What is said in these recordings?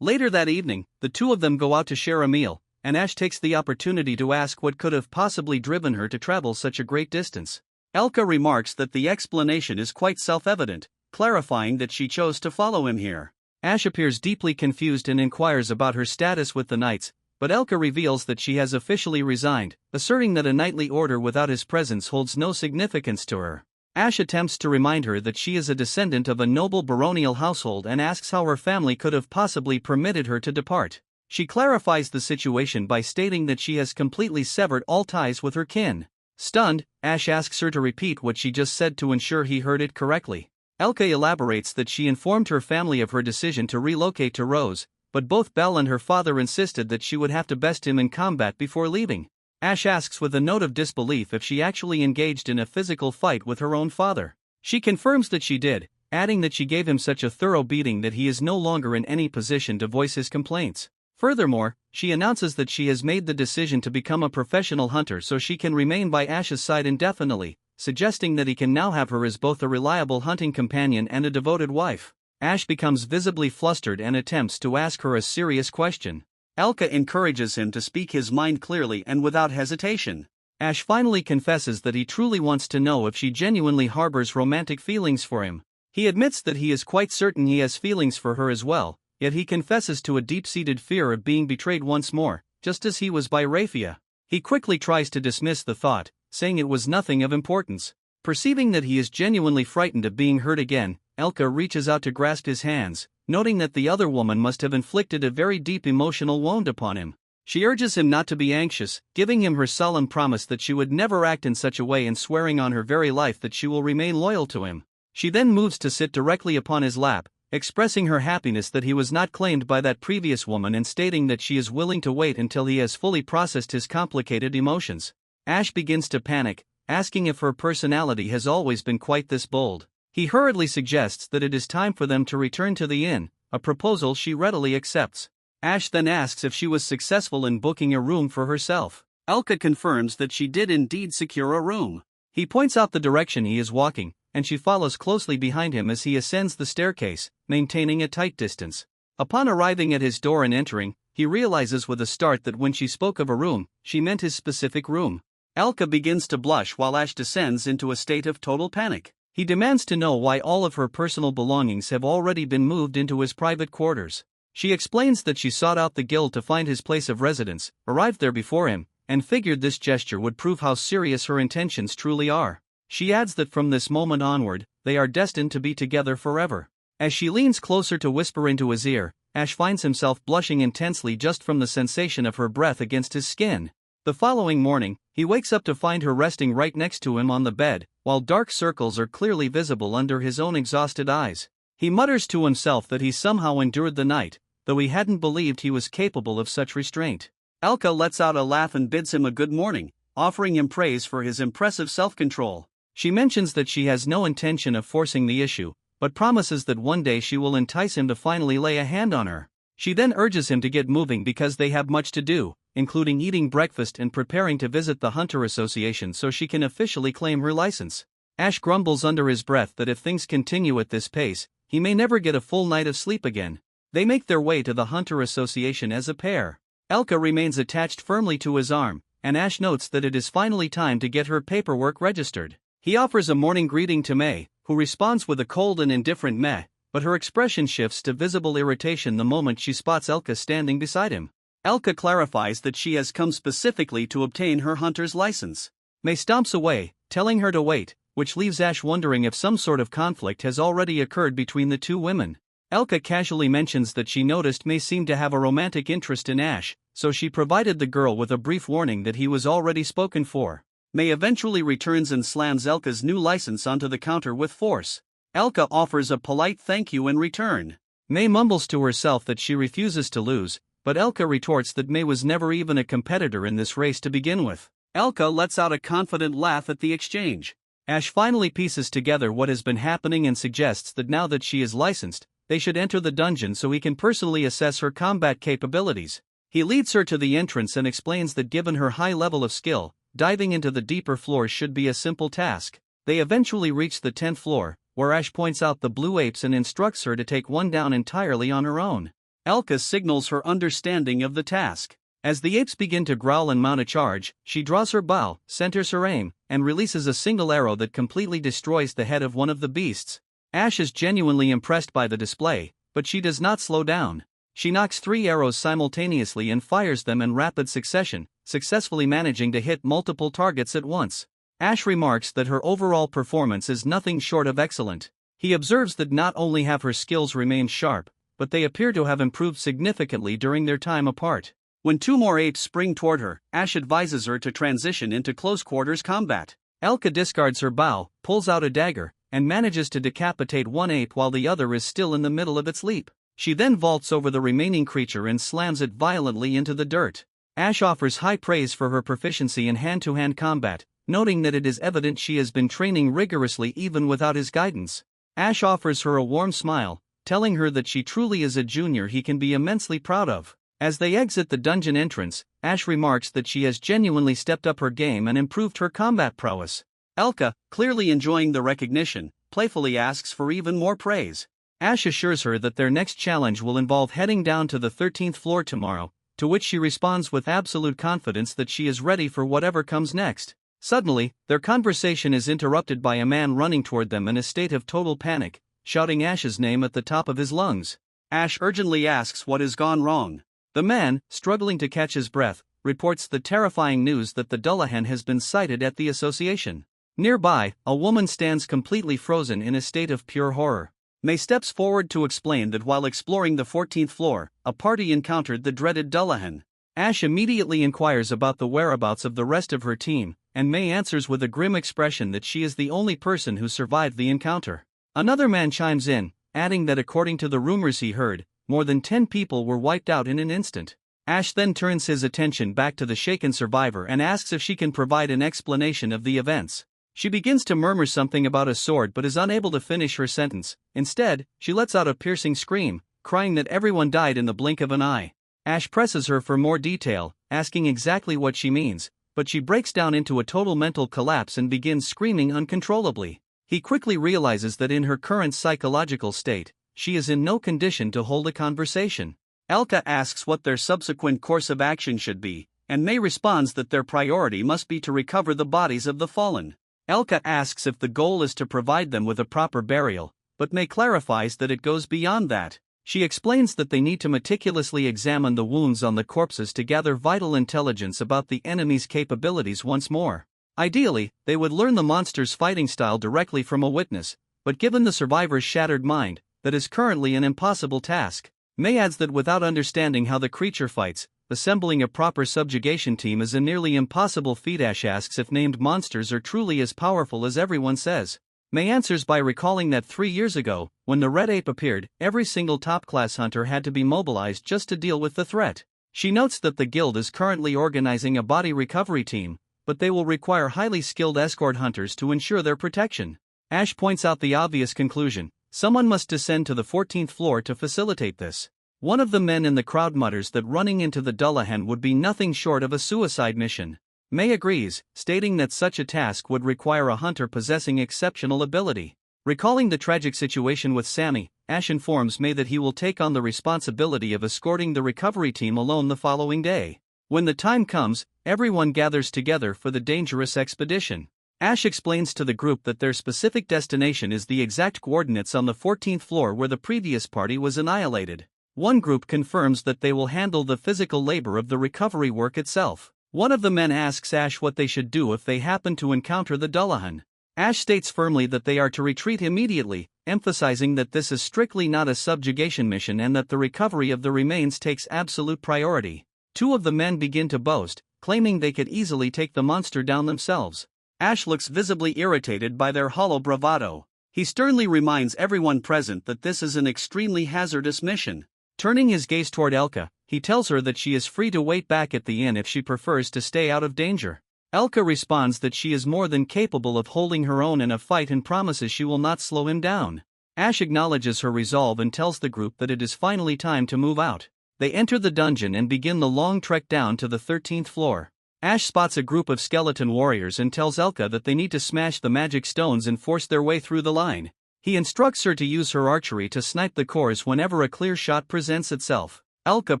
Later that evening, the two of them go out to share a meal, and Ash takes the opportunity to ask what could have possibly driven her to travel such a great distance. Elka remarks that the explanation is quite self-evident, clarifying that she chose to follow him here. Ash appears deeply confused and inquires about her status with the Knights, but Elka reveals that she has officially resigned, asserting that a knightly order without his presence holds no significance to her. Ash attempts to remind her that she is a descendant of a noble baronial household and asks how her family could have possibly permitted her to depart. She clarifies the situation by stating that she has completely severed all ties with her kin. Stunned, Ash asks her to repeat what she just said to ensure he heard it correctly. Elka elaborates that she informed her family of her decision to relocate to Rose, but both Belle and her father insisted that she would have to best him in combat before leaving. Ash asks with a note of disbelief if she actually engaged in a physical fight with her own father. She confirms that she did, adding that she gave him such a thorough beating that he is no longer in any position to voice his complaints. Furthermore, she announces that she has made the decision to become a professional hunter so she can remain by Ash's side indefinitely, suggesting that he can now have her as both a reliable hunting companion and a devoted wife. Ash becomes visibly flustered and attempts to ask her a serious question. Elka encourages him to speak his mind clearly and without hesitation. Ash finally confesses that he truly wants to know if she genuinely harbors romantic feelings for him. He admits that he is quite certain he has feelings for her as well, yet he confesses to a deep-seated fear of being betrayed once more, just as he was by Rafia. He quickly tries to dismiss the thought, saying it was nothing of importance. Perceiving that he is genuinely frightened of being hurt again, Elka reaches out to grasp his hands, noting that the other woman must have inflicted a very deep emotional wound upon him. She urges him not to be anxious, giving him her solemn promise that she would never act in such a way and swearing on her very life that she will remain loyal to him. She then moves to sit directly upon his lap, expressing her happiness that he was not claimed by that previous woman and stating that she is willing to wait until he has fully processed his complicated emotions. Ash begins to panic, asking if her personality has always been quite this bold. He hurriedly suggests that it is time for them to return to the inn, a proposal she readily accepts. Ash then asks if she was successful in booking a room for herself. Elka confirms that she did indeed secure a room. He points out the direction he is walking, and she follows closely behind him as he ascends the staircase, maintaining a tight distance. Upon arriving at his door and entering, he realizes with a start that when she spoke of a room, she meant his specific room. Elka begins to blush while Ash descends into a state of total panic. He demands to know why all of her personal belongings have already been moved into his private quarters. She explains that she sought out the guild to find his place of residence, arrived there before him, and figured this gesture would prove how serious her intentions truly are. She adds that from this moment onward, they are destined to be together forever. As she leans closer to whisper into his ear, Ash finds himself blushing intensely just from the sensation of her breath against his skin. The following morning, he wakes up to find her resting right next to him on the bed, while dark circles are clearly visible under his own exhausted eyes. He mutters to himself that he somehow endured the night, though he hadn't believed he was capable of such restraint. Elka lets out a laugh and bids him a good morning, offering him praise for his impressive self-control. She mentions that she has no intention of forcing the issue, but promises that one day she will entice him to finally lay a hand on her. She then urges him to get moving because they have much to do, including eating breakfast and preparing to visit the Hunter Association so she can officially claim her license. Ash grumbles under his breath that if things continue at this pace, he may never get a full night of sleep again. They make their way to the Hunter Association as a pair. Elka remains attached firmly to his arm, and Ash notes that it is finally time to get her paperwork registered. He offers a morning greeting to May, who responds with a cold and indifferent meh, but her expression shifts to visible irritation the moment she spots Elka standing beside him. Elka clarifies that she has come specifically to obtain her hunter's license. May stomps away, telling her to wait, which leaves Ash wondering if some sort of conflict has already occurred between the two women. Elka casually mentions that she noticed May seemed to have a romantic interest in Ash, so she provided the girl with a brief warning that he was already spoken for. May eventually returns and slams Elka's new license onto the counter with force. Elka offers a polite thank you in return. May mumbles to herself that she refuses to lose, but Elka retorts that May was never even a competitor in this race to begin with. Elka lets out a confident laugh at the exchange. Ash finally pieces together what has been happening and suggests that now that she is licensed, they should enter the dungeon so he can personally assess her combat capabilities. He leads her to the entrance and explains that given her high level of skill, diving into the deeper floors should be a simple task. They eventually reach the 10th floor, where Ash points out the blue apes and instructs her to take one down entirely on her own. Elka signals her understanding of the task. As the apes begin to growl and mount a charge, she draws her bow, centers her aim, and releases a single arrow that completely destroys the head of one of the beasts. Ash is genuinely impressed by the display, but she does not slow down. She knocks 3 arrows simultaneously and fires them in rapid succession, successfully managing to hit multiple targets at once. Ash remarks that her overall performance is nothing short of excellent. He observes that not only have her skills remained sharp, but they appear to have improved significantly during their time apart. When 2 more apes spring toward her, Ash advises her to transition into close-quarters combat. Elka discards her bow, pulls out a dagger, and manages to decapitate one ape while the other is still in the middle of its leap. She then vaults over the remaining creature and slams it violently into the dirt. Ash offers high praise for her proficiency in hand-to-hand combat, noting that it is evident she has been training rigorously even without his guidance. Ash offers her a warm smile, telling her that she truly is a junior he can be immensely proud of. As they exit the dungeon entrance, Ash remarks that she has genuinely stepped up her game and improved her combat prowess. Elka, clearly enjoying the recognition, playfully asks for even more praise. Ash assures her that their next challenge will involve heading down to the 13th floor tomorrow, to which she responds with absolute confidence that she is ready for whatever comes next. Suddenly, their conversation is interrupted by a man running toward them in a state of total panic, shouting Ash's name at the top of his lungs. Ash urgently asks what has gone wrong. The man, struggling to catch his breath, reports the terrifying news that the Dullahan has been sighted at the association. Nearby, a woman stands completely frozen in a state of pure horror. May steps forward to explain that while exploring the 14th floor, a party encountered the dreaded Dullahan. Ash immediately inquires about the whereabouts of the rest of her team, and May answers with a grim expression that she is the only person who survived the encounter. Another man chimes in, adding that according to the rumors he heard, more than 10 people were wiped out in an instant. Ash then turns his attention back to the shaken survivor and asks if she can provide an explanation of the events. She begins to murmur something about a sword but is unable to finish her sentence. Instead, she lets out a piercing scream, crying that everyone died in the blink of an eye. Ash presses her for more detail, asking exactly what she means, but she breaks down into a total mental collapse and begins screaming uncontrollably. He quickly realizes that in her current psychological state, she is in no condition to hold a conversation. Elka asks what their subsequent course of action should be, and May responds that their priority must be to recover the bodies of the fallen. Elka asks if the goal is to provide them with a proper burial, but May clarifies that it goes beyond that. She explains that they need to meticulously examine the wounds on the corpses to gather vital intelligence about the enemy's capabilities once more. Ideally, they would learn the monster's fighting style directly from a witness, but given the survivor's shattered mind, that is currently an impossible task. May adds that without understanding how the creature fights, assembling a proper subjugation team is a nearly impossible feat. Ash asks if named monsters are truly as powerful as everyone says. May answers by recalling that 3 years ago, when the red ape appeared, every single top-class hunter had to be mobilized just to deal with the threat. She notes that the guild is currently organizing a body recovery team, but they will require highly skilled escort hunters to ensure their protection. Ash points out the obvious conclusion: someone must descend to the 14th floor to facilitate this. One of the men in the crowd mutters that running into the Dullahan would be nothing short of a suicide mission. May agrees, stating that such a task would require a hunter possessing exceptional ability. Recalling the tragic situation with Sammy, Ash informs May that he will take on the responsibility of escorting the recovery team alone the following day. When the time comes, everyone gathers together for the dangerous expedition. Ash explains to the group that their specific destination is the exact coordinates on the 14th floor where the previous party was annihilated. One group confirms that they will handle the physical labor of the recovery work itself. One of the men asks Ash what they should do if they happen to encounter the Dullahan. Ash states firmly that they are to retreat immediately, emphasizing that this is strictly not a subjugation mission and that the recovery of the remains takes absolute priority. 2 of the men begin to boast, claiming they could easily take the monster down themselves. Ash looks visibly irritated by their hollow bravado. He sternly reminds everyone present that this is an extremely hazardous mission. Turning his gaze toward Elka, he tells her that she is free to wait back at the inn if she prefers to stay out of danger. Elka responds that she is more than capable of holding her own in a fight and promises she will not slow him down. Ash acknowledges her resolve and tells the group that it is finally time to move out. They enter the dungeon and begin the long trek down to the 13th floor. Ash spots a group of skeleton warriors and tells Elka that they need to smash the magic stones and force their way through the line. He instructs her to use her archery to snipe the cores whenever a clear shot presents itself. Elka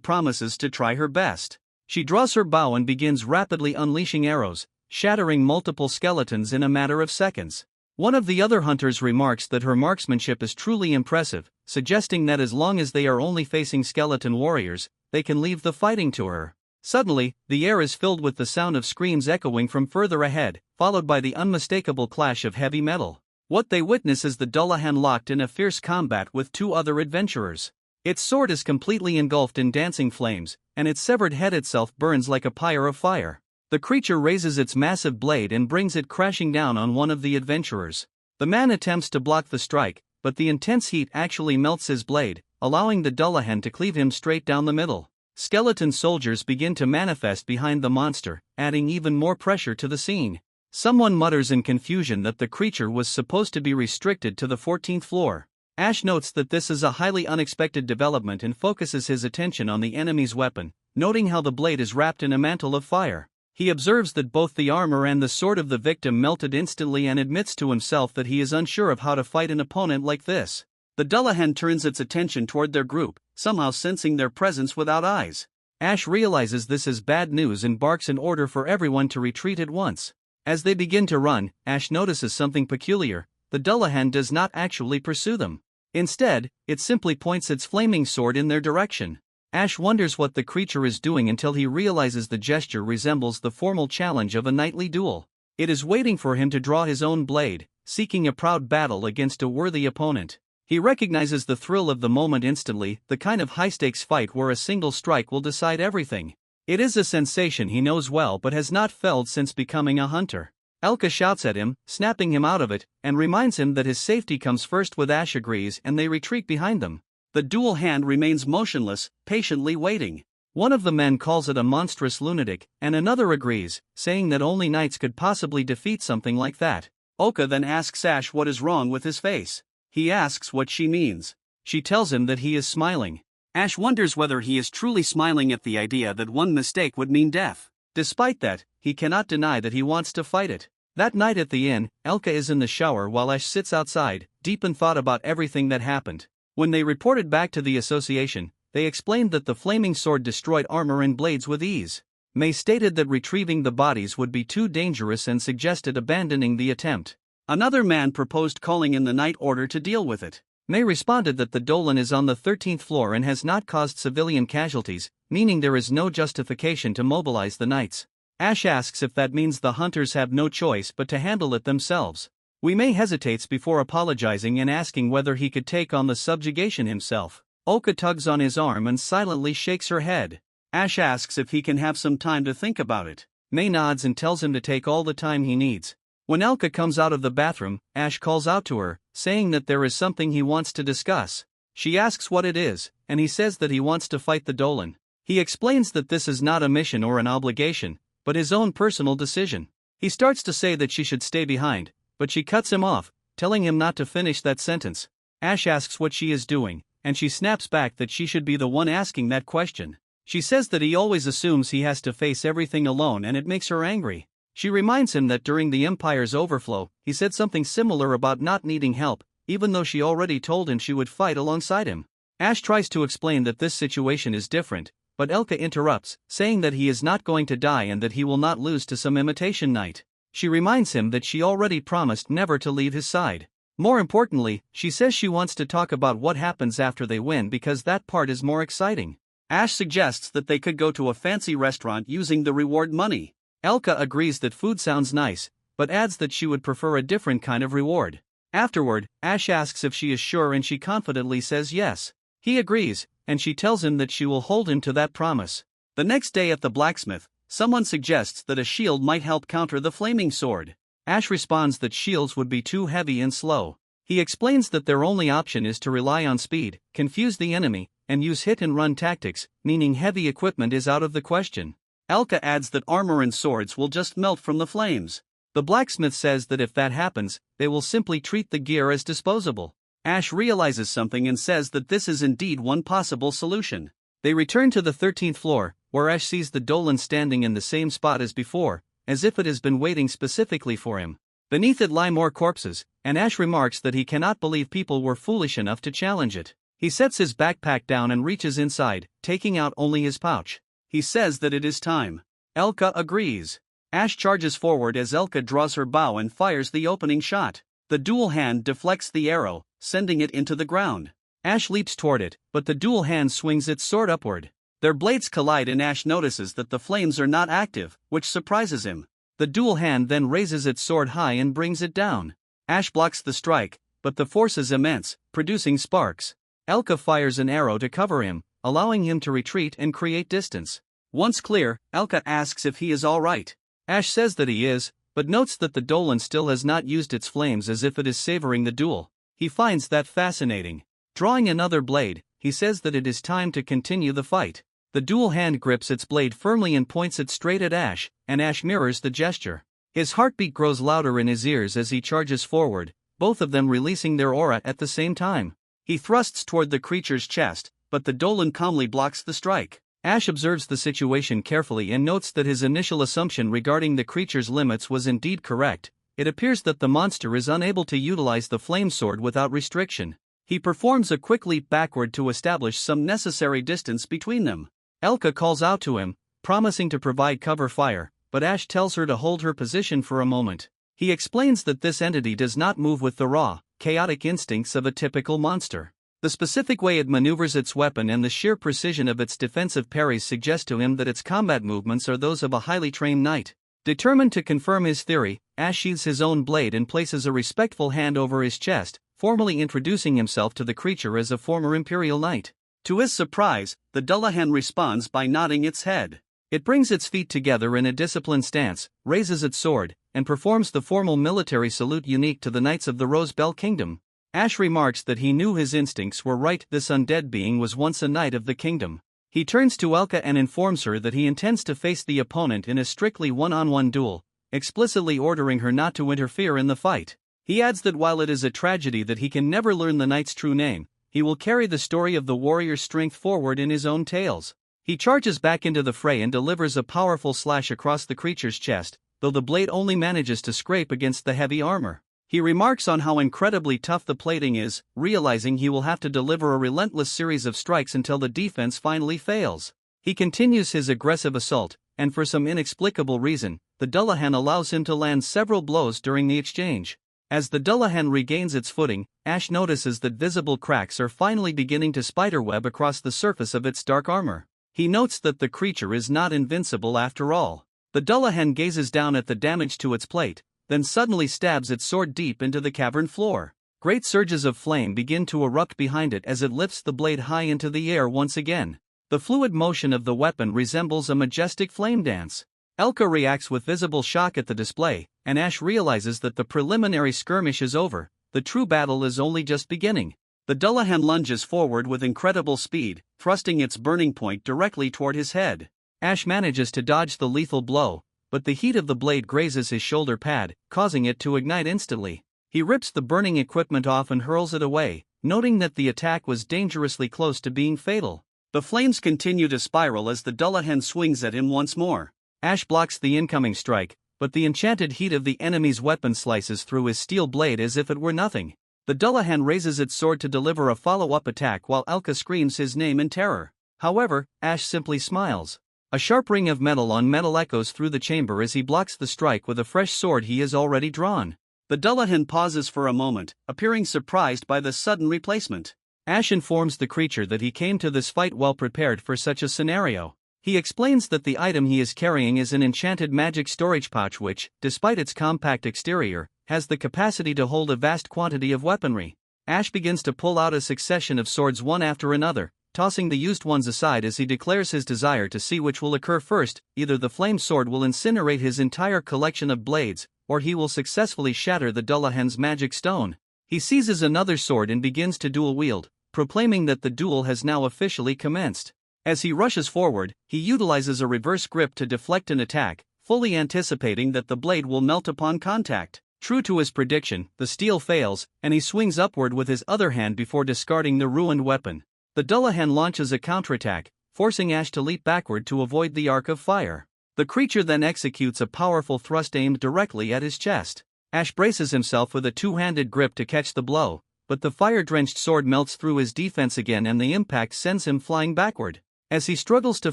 promises to try her best. She draws her bow and begins rapidly unleashing arrows, shattering multiple skeletons in a matter of seconds. One of the other hunters remarks that her marksmanship is truly impressive, suggesting that as long as they are only facing skeleton warriors, they can leave the fighting to her. Suddenly, the air is filled with the sound of screams echoing from further ahead, followed by the unmistakable clash of heavy metal. What they witness is the Dullahan locked in a fierce combat with two other adventurers. Its sword is completely engulfed in dancing flames, and its severed head itself burns like a pyre of fire. The creature raises its massive blade and brings it crashing down on one of the adventurers. The man attempts to block the strike, but the intense heat actually melts his blade, allowing the Dullahan to cleave him straight down the middle. Skeleton soldiers begin to manifest behind the monster, adding even more pressure to the scene. Someone mutters in confusion that the creature was supposed to be restricted to the 14th floor. Ash notes that this is a highly unexpected development and focuses his attention on the enemy's weapon, noting how the blade is wrapped in a mantle of fire. He observes that both the armor and the sword of the victim melted instantly and admits to himself that he is unsure of how to fight an opponent like this. The Dullahan turns its attention toward their group, somehow sensing their presence without eyes. Ash realizes this is bad news and barks an order for everyone to retreat at once. As they begin to run, Ash notices something peculiar. The Dullahan does not actually pursue them. Instead, it simply points its flaming sword in their direction. Ash wonders what the creature is doing until he realizes the gesture resembles the formal challenge of a knightly duel. It is waiting for him to draw his own blade, seeking a proud battle against a worthy opponent. He recognizes the thrill of the moment instantly, the kind of high-stakes fight where a single strike will decide everything. It is a sensation he knows well but has not felt since becoming a hunter. Elka shouts at him, snapping him out of it, and reminds him that his safety comes first. With Ash agrees and they retreat behind them. The dual hand remains motionless, patiently waiting. One of the men calls it a monstrous lunatic, and another agrees, saying that only knights could possibly defeat something like that. Oka then asks Ash what is wrong with his face. He asks what she means. She tells him that he is smiling. Ash wonders whether he is truly smiling at the idea that one mistake would mean death. Despite that, he cannot deny that he wants to fight it. That night at the inn, Elka is in the shower while Ash sits outside, deep in thought about everything that happened. When they reported back to the association, they explained that the flaming sword destroyed armor and blades with ease. May stated that retrieving the bodies would be too dangerous and suggested abandoning the attempt. Another man proposed calling in the night order to deal with it. May responded that the Dolan is on the 13th floor and has not caused civilian casualties, meaning there is no justification to mobilize the knights. Ash asks if that means the hunters have no choice but to handle it themselves. May hesitates before apologizing and asking whether he could take on the subjugation himself. Oka tugs on his arm and silently shakes her head. Ash asks if he can have some time to think about it. May nods and tells him to take all the time he needs. When Elka comes out of the bathroom, Ash calls out to her, saying that there is something he wants to discuss. She asks what it is, and he says that he wants to fight the Dolan. He explains that this is not a mission or an obligation, but his own personal decision. He starts to say that she should stay behind, but she cuts him off, telling him not to finish that sentence. Ash asks what she is doing, and she snaps back that she should be the one asking that question. She says that he always assumes he has to face everything alone and it makes her angry. She reminds him that during the Empire's overflow, he said something similar about not needing help, even though she already told him she would fight alongside him. Ash tries to explain that this situation is different, but Elka interrupts, saying that he is not going to die and that he will not lose to some imitation knight. She reminds him that she already promised never to leave his side. More importantly, she says she wants to talk about what happens after they win because that part is more exciting. Ash suggests that they could go to a fancy restaurant using the reward money. Elka agrees that food sounds nice, but adds that she would prefer a different kind of reward. Afterward, Ash asks if she is sure and she confidently says yes. He agrees, and she tells him that she will hold him to that promise. The next day at the blacksmith, someone suggests that a shield might help counter the flaming sword. Ash responds that shields would be too heavy and slow. He explains that their only option is to rely on speed, confuse the enemy, and use hit-and-run tactics, meaning heavy equipment is out of the question. Elka adds that armor and swords will just melt from the flames. The blacksmith says that if that happens, they will simply treat the gear as disposable. Ash realizes something and says that this is indeed one possible solution. They return to the 13th floor, where Ash sees the Dolan standing in the same spot as before, as if it has been waiting specifically for him. Beneath it lie more corpses, and Ash remarks that he cannot believe people were foolish enough to challenge it. He sets his backpack down and reaches inside, taking out only his pouch. He says that it is time. Elka agrees. Ash charges forward as Elka draws her bow and fires the opening shot. The dual hand deflects the arrow, sending it into the ground. Ash leaps toward it, but the dual hand swings its sword upward. Their blades collide and Ash notices that the flames are not active, which surprises him. The dual hand then raises its sword high and brings it down. Ash blocks the strike, but the force is immense, producing sparks. Elka fires an arrow to cover him, allowing him to retreat and create distance. Once clear, Elka asks if he is all right. Ash says that he is, but notes that the Dolan still has not used its flames as if it is savoring the duel. He finds that fascinating. Drawing another blade, he says that it is time to continue the fight. The dual hand grips its blade firmly and points it straight at Ash, and Ash mirrors the gesture. His heartbeat grows louder in his ears as he charges forward, both of them releasing their aura at the same time. He thrusts toward the creature's chest, but the Dolan calmly blocks the strike. Ash observes the situation carefully and notes that his initial assumption regarding the creature's limits was indeed correct. It appears that the monster is unable to utilize the flame sword without restriction. He performs a quick leap backward to establish some necessary distance between them. Elka calls out to him, promising to provide cover fire, but Ash tells her to hold her position for a moment. He explains that this entity does not move with the raw, chaotic instincts of a typical monster. The specific way it maneuvers its weapon and the sheer precision of its defensive parries suggest to him that its combat movements are those of a highly trained knight. Determined to confirm his theory, Ash sheathes his own blade and places a respectful hand over his chest, formally introducing himself to the creature as a former Imperial knight. To his surprise, the Dullahan responds by nodding its head. It brings its feet together in a disciplined stance, raises its sword, and performs the formal military salute unique to the Knights of the Rose Bell Kingdom. Ash remarks that he knew his instincts were right. This undead being was once a knight of the kingdom. He turns to Elka and informs her that he intends to face the opponent in a strictly one-on-one duel, explicitly ordering her not to interfere in the fight. He adds that while it is a tragedy that he can never learn the knight's true name, he will carry the story of the warrior's strength forward in his own tales. He charges back into the fray and delivers a powerful slash across the creature's chest, though the blade only manages to scrape against the heavy armor. He remarks on how incredibly tough the plating is, realizing he will have to deliver a relentless series of strikes until the defense finally fails. He continues his aggressive assault, and for some inexplicable reason, the Dullahan allows him to land several blows during the exchange. As the Dullahan regains its footing, Ash notices that visible cracks are finally beginning to spiderweb across the surface of its dark armor. He notes that the creature is not invincible after all. The Dullahan gazes down at the damage to its plate, then suddenly stabs its sword deep into the cavern floor. Great surges of flame begin to erupt behind it as it lifts the blade high into the air once again. The fluid motion of the weapon resembles a majestic flame dance. Elka reacts with visible shock at the display, and Ash realizes that the preliminary skirmish is over. The true battle is only just beginning. The Dullahan lunges forward with incredible speed, thrusting its burning point directly toward his head. Ash manages to dodge the lethal blow, but the heat of the blade grazes his shoulder pad, causing it to ignite instantly. He rips the burning equipment off and hurls it away, noting that the attack was dangerously close to being fatal. The flames continue to spiral as the Dullahan swings at him once more. Ash blocks the incoming strike, but the enchanted heat of the enemy's weapon slices through his steel blade as if it were nothing. The Dullahan raises its sword to deliver a follow-up attack while Elka screams his name in terror. However, Ash simply smiles. A sharp ring of metal on metal echoes through the chamber as he blocks the strike with a fresh sword he has already drawn. The Dullahan pauses for a moment, appearing surprised by the sudden replacement. Ash informs the creature that he came to this fight well prepared for such a scenario. He explains that the item he is carrying is an enchanted magic storage pouch which, despite its compact exterior, has the capacity to hold a vast quantity of weaponry. Ash begins to pull out a succession of swords one after another, tossing the used ones aside as he declares his desire to see which will occur first. Either the flame sword will incinerate his entire collection of blades, or he will successfully shatter the Dullahan's magic stone. He seizes another sword and begins to dual wield, proclaiming that the duel has now officially commenced. As he rushes forward, he utilizes a reverse grip to deflect an attack, fully anticipating that the blade will melt upon contact. True to his prediction, the steel fails, and he swings upward with his other hand before discarding the ruined weapon. The Dullahan launches a counterattack, forcing Ash to leap backward to avoid the arc of fire. The creature then executes a powerful thrust aimed directly at his chest. Ash braces himself with a two-handed grip to catch the blow, but the fire-drenched sword melts through his defense again and the impact sends him flying backward. As he struggles to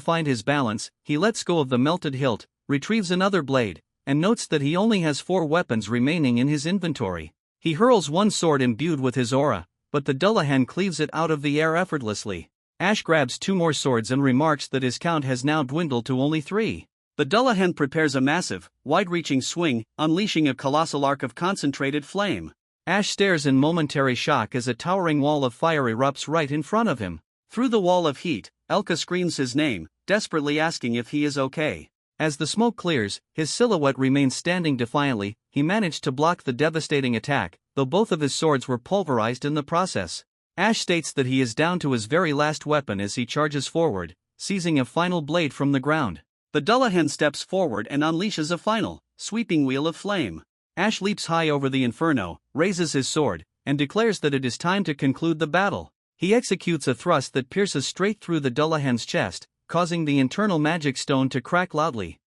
find his balance, he lets go of the melted hilt, retrieves another blade, and notes that he only has 4 weapons remaining in his inventory. He hurls one sword imbued with his aura, but the Dullahan cleaves it out of the air effortlessly. Ash grabs 2 more swords and remarks that his count has now dwindled to only 3. The Dullahan prepares a massive, wide-reaching swing, unleashing a colossal arc of concentrated flame. Ash stares in momentary shock as a towering wall of fire erupts right in front of him. Through the wall of heat, Elka screams his name, desperately asking if he is okay. As the smoke clears, his silhouette remains standing defiantly. He managed to block the devastating attack, though both of his swords were pulverized in the process. Ash states that he is down to his very last weapon as he charges forward, seizing a final blade from the ground. The Dullahan steps forward and unleashes a final, sweeping wheel of flame. Ash leaps high over the inferno, raises his sword, and declares that it is time to conclude the battle. He executes a thrust that pierces straight through the Dullahan's chest, causing the internal magic stone to crack loudly.